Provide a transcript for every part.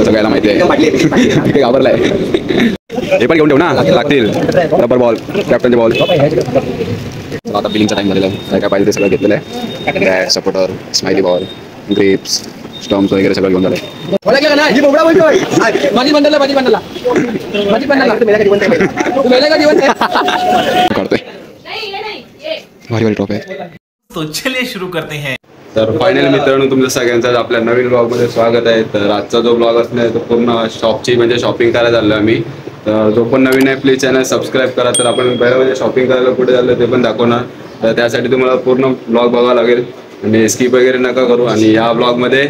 सगळ्याला माहिती आहे घाबरलाय. हे पण घेऊन ठेव ना, लागतील. रबर बॉल, कॅप्टनचे बॉल. आता बिलिंगचा टाइम झालेला आहे. काय काय पाहिजे ते सगळं घेतलेलं आहे. Bat, supporter, smiley ball, grapes, stumps वगैरे सगळं घेऊन झालंय. काढतोय भारी भारी ट्रॉफी आहे. तो चलिए शुरू करते हैं. तर फायनल मित्रांनो, तुमचं सगळ्यांचं आपल्या नवीन ब्लॉगमध्ये स्वागत आहे. तर आजचा जो ब्लॉग असणार तो पूर्ण शॉपची म्हणजे शॉपिंग करायला चाललो आम्ही. तर जो पण नवीन आहे प्लीज चॅनल सबस्क्राईब करा. तर आपण पहिलं म्हणजे शॉपिंग करायला कुठे झालं ते पण दाखवणार. तर त्यासाठी तुम्हाला पूर्ण ब्लॉग बघावं लागेल आणि स्किप वगैरे नका करू. आणि या ब्लॉगमध्ये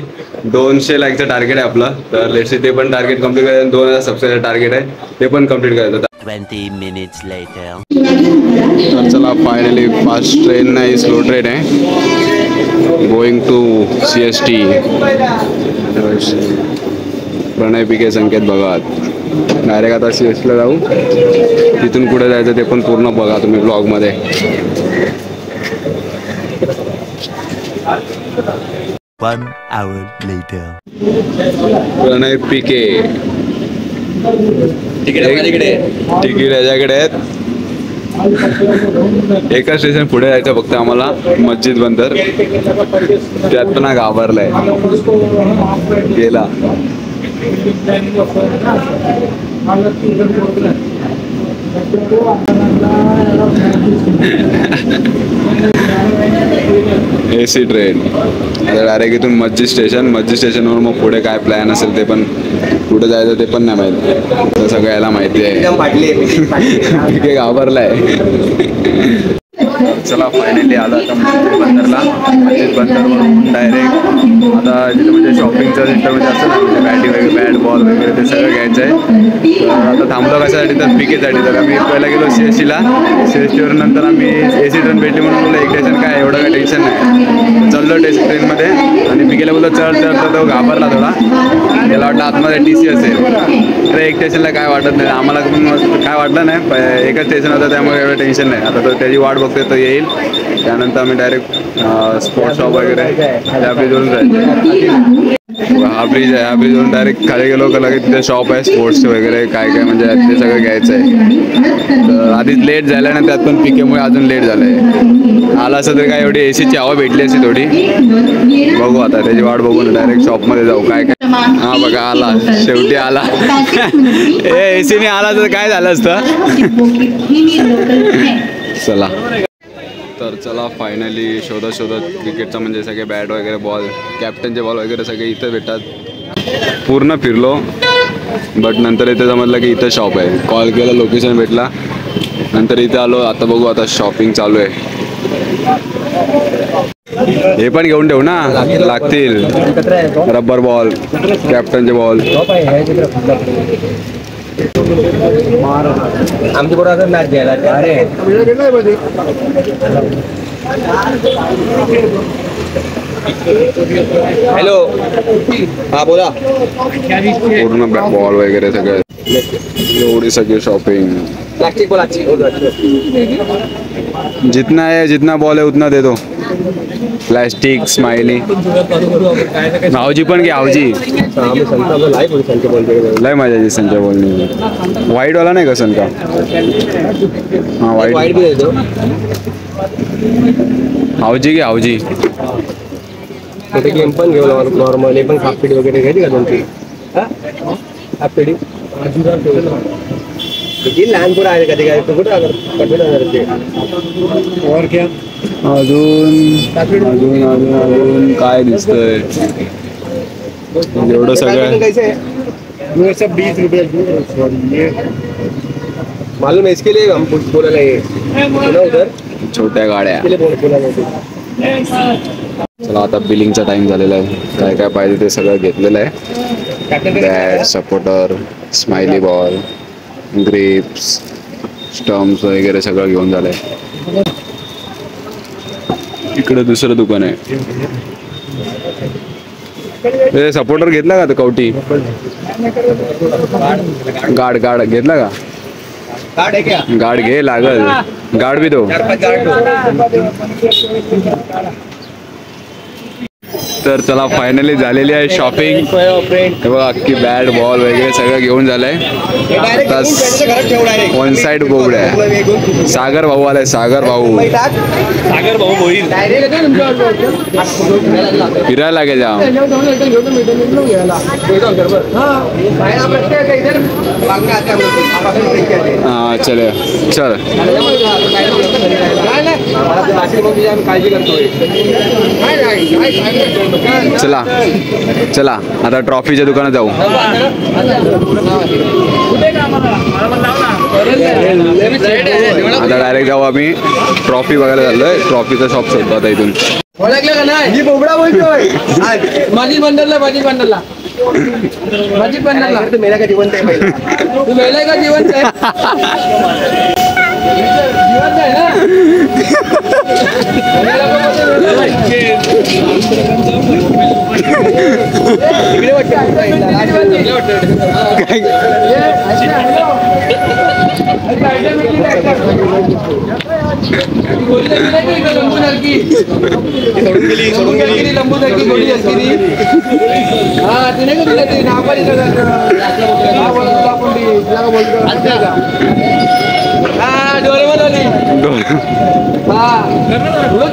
200 लाईकचं टार्गेट आहे आपलं. तर लेट्स ते पण टार्गेट कम्प्लीट करायचं. 2000 सबस्क्राईबर टार्गेट आहे, ते पण कम्प्लीट करायचं. 20 minutes later. तर चला फायनली फास्ट ट्रेन नाही, स्लो ट्रेन आहे. Going to CST. Pranay Pike, Sanket Bhagat. Direct आता CSTला जाऊ. तिथून कुठे जायचं ते पण पूर्ण बघा तुम्ही ब्लॉगमध्ये. 1 hour later. प्रणय पिके तिकीट याच्याकडे आहेत. एका स्टेशन पुढे जायचं फक्त आम्हाला, मस्जिद बंदर. त्यात पण घाबरलाय गेला. AC ट्रेन आता डायरेक्ट इथून मस्जिद स्टेशनवर मग पुढे काय प्लॅन असेल ते पण, कुठे जायचं ते पण नाही माहिती. तर सगळ्याला माहिती आहे. घाबरलाय. चला फायनली आला आता मस्जिद बंदरवरून डायरेक्ट. आता जिथं म्हणजे शॉपिंगचं सेंटर म्हणजे असतं ना, म्हणजे बॅट बॉल वगैरे ते सगळं घ्यायचं आहे. तर आता थांबलो कशासाठी, तर पिकेसाठी. तर आम्ही पहिला गेलो CSTला. CSTवर नंतर आम्ही AC ट्रेन भेटली म्हणून बोललो एक टेन्शन काय, एवढं काय टेन्शन नाही. चाललो ट्रेनमध्ये आणि पिकेला बोललो चढ तर तो घाबरला थोडा. त्याला वाटलं आतमध्ये TC असेल. तर एक स्टेशनला काय वाटत नाही, आम्हाला पण काय वाटलं नाही. एकच स्टेशन होतं त्यामुळे एवढं टेन्शन नाही. आता तो त्याची वाट बघतोय, तो येईल. त्यानंतर आम्ही डायरेक्ट स्पोर्ट्स शॉप वगैरे त्या ब्रिजवरून जायचं. हा ब्रिज आहे. ह्या ब्रिजवरून डायरेक्ट खाली गेलो का लगेच तिथे शॉप आहे स्पोर्ट्सचे वगैरे काय काय म्हणजे ते सगळं घ्यायचं आहे. तर आधीच लेट झालं ना, त्यात पण पिकेमुळे अजून लेट झालं आहे. आला असं तर काय एवढी ACची हवा भेटली असती थोडी. बघू आता त्याची वाट बघून डायरेक्ट शॉपमध्ये जाऊ. काय काय हा बघा आला, शेवटी आला. ACने आला तर काय झालं असतं. चला तर चला फायनली शोधत क्रिकेटचा म्हणजे सगळे बॅट वगैरे बॉल, कॅप्टनचे बॉल वगैरे सगळे इथं भेटतात. पूर्ण फिरलो बट नंतर इथे समजलं की इथं शॉप आहे. कॉल केला, लोकेशन भेटला, नंतर इथे आलो. आता बघू, आता शॉपिंग चालू आहे. हे पण घेऊन ठेव ना, लागतील. रबर बॉल, कॅप्टनचे बॉल. आमची बरोबर मॅच घ्यायला. अरे हॅलो, हा बोला. पूर्ण बॉल वगैरे सगळं, एवढी सगळी शॉपिंग. जितना है, जितना बॉल है उतना दे दो. Plastic, smiley. हावजी पण घे, हावजी. लय मजा येते संच्या बॉलनी. व्हाईट वाला नाही का सन का? हा व्हाईट. हावजी घे, हावजी. गेम पण घेऊ नॉर्मल. हे पण हाफपेडी वगैरे घ्यायची का तुमची? हाफपेडी लहान पुढं आहे कधी काय कुठं अजून काय दिसतंय एवढं सगळं. 20 रुपये मालूम है इसके लिए हम बोला नहीं उधर छोट्या गाड्या. चला आता बिलिंगचा टाइम झालेला आहे. काय काय पाहिजे ते सगळं घेतलेलं आहे. Bat, supporter, smiley ball, grapes, stumps वगैरे सगळं घेऊन झालंय. इकडे दुसरं दुकान आहे. ते सपोर्टर घेतला का? कवटी गाड घेतला का? गाड घे, लागल. गाड भी दो. तर चला फायनली झालेली आहे शॉपिंग. हे बघा अख्खी बॅट बॉल वगैरे सगळं घेऊन झालंय. आता वन साइड बोर्ड आहे. सागर भाऊ आलाय. सागर भाऊ फिरायला लागेल जाम. हा चल चल चला चला आता ट्रॉफीच्या दुकानात जाऊ. आता डायरेक्ट जाऊ आम्ही ट्रॉफी बघायला चाललोय. ट्रॉफीचा शॉप शोधतो आता इथून. ओळखलं का नाही? बोबडा बोलतोय. माझी बंडलला तू मेला का जिवंत आहे पहिला? तू मेला का जिवंत आहे? जिवंत आहे ना?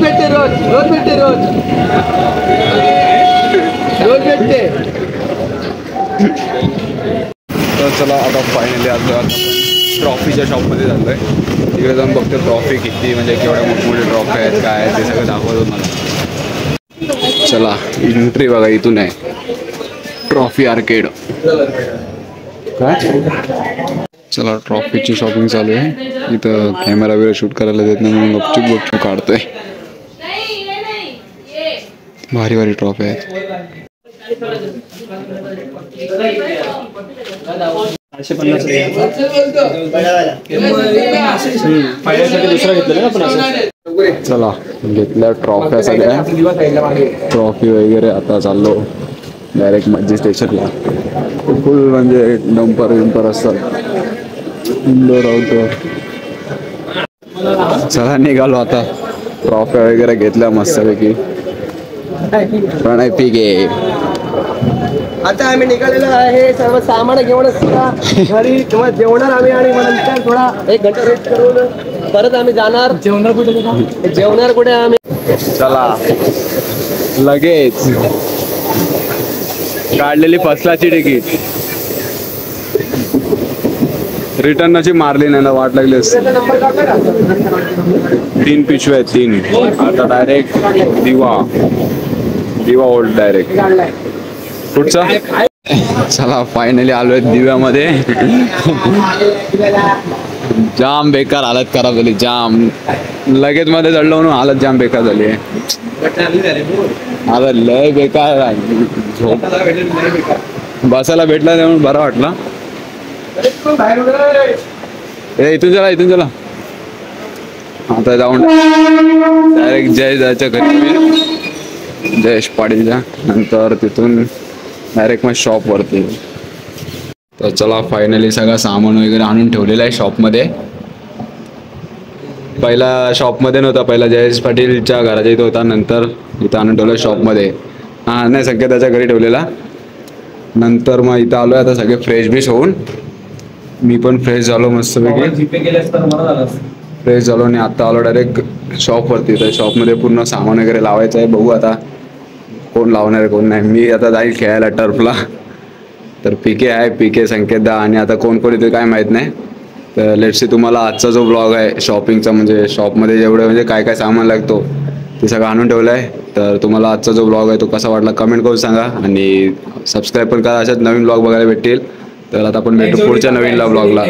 इकडे रोज भेटते तर चला आता फायनली आता ट्रॉफीच्या शॉपमध्ये झालोय. तिकडे जाऊन बघतो ट्रॉफी किती म्हणजे केवढ्या मोठमोठे ट्रॉफी आहेत काय आहे ते सगळं दाखवतो मला. चला एंट्री बघा इथून आहे. ट्रॉफी आर्केड काय. चला ट्रॉफीची शॉपिंग चालू आहे. इथं कॅमेरा वगैरे शूट करायला देत नाही म्हणून गपचूप काढतोय. भारी भारी ट्रॉफी आहेत. चला घेतल्या ट्रॉफ्या सगळ्या. ट्रॉफी वगैरे आता चाललो डायरेक्ट मज्जी स्टेशनला. फुल म्हणजे डंपर विंपर असतात. Indoor outdoor. चला निघालो आता. ट्रॉफ्या वगैरे घेतल्या मस्तपैकी. प्रणय पिके आता आम्ही निघालेलो आहे. सर्व सामान घेऊन घरी किंवा जेवणार आम्ही आणि मग नंतर थोडा 1 घंटा रेस्ट करून परत आम्ही जाणार. जेवणार कुठे आम्ही. चला लगेच काढलेली फसलाची तिकीट रिटर्नची मारली नाही ना. वाट लागली असते. 3 पिशव्या आहेत 3. आता डायरेक्ट दिवा ओल्ड डायरेक्ट पुढचा. चला फायनली आलोय दिव्यामध्ये. जाम बेकार हालत खराब झाली. जाम लगेच मध्ये चढलो म्हणून हालत जाम बेकार झाली आहे. आता लय बेकार झोप बसायला भेटला म्हणून बरं वाटलं. इथून चला आता जाऊन डायरेक्ट जायच्या घरी जयेश पाटीलच्या. नंतर तिथून डायरेक्ट मग शॉपवरती. तर चला फायनली सगळं सामान वगैरे आणून ठेवलेलं आहे शॉपमध्ये. पहिला शॉपमध्ये नव्हता. पहिला जयेश पाटीलच्या घराच्या इथं होता. नंतर इथं आणून ठेवलं शॉपमध्ये. हां नाही संकेताच्या घरी ठेवलेला. नंतर मग इथं आलो आहे. आता सगळे फ्रेश बिश होऊन मी पण फ्रेश झालो मस्तपैकी. फ्रेश झालो आणि आता आलो डायरेक्ट शॉपवरती. तर शॉपमध्ये पूर्ण सामान वगैरे लावायचं आहे. बघू आता कोण लावणार आहे कोण नाही. मी आता जाईल खेळायला टर्फला. तर पीके आहे. पीके संकेतदा आणि आता कोण कोण येते काय माहीत नाही. तर लेट्स सी तुम्हाला आजचा जो ब्लॉग आहे शॉपिंगचा म्हणजे शॉपमध्ये जेवढं म्हणजे काय काय सामान लागतो ते सगळं आणून ठेवलं आहे. तर तुम्हाला आजचा जो ब्लॉग आहे तो कसा वाटला कमेंट करून सांगा आणि सबस्क्राईब पण करा. अशाच नवीन ब्लॉग बघायला भेटतील. तर आता आपण भेटू पुढच्या नवीन ब्लॉगला.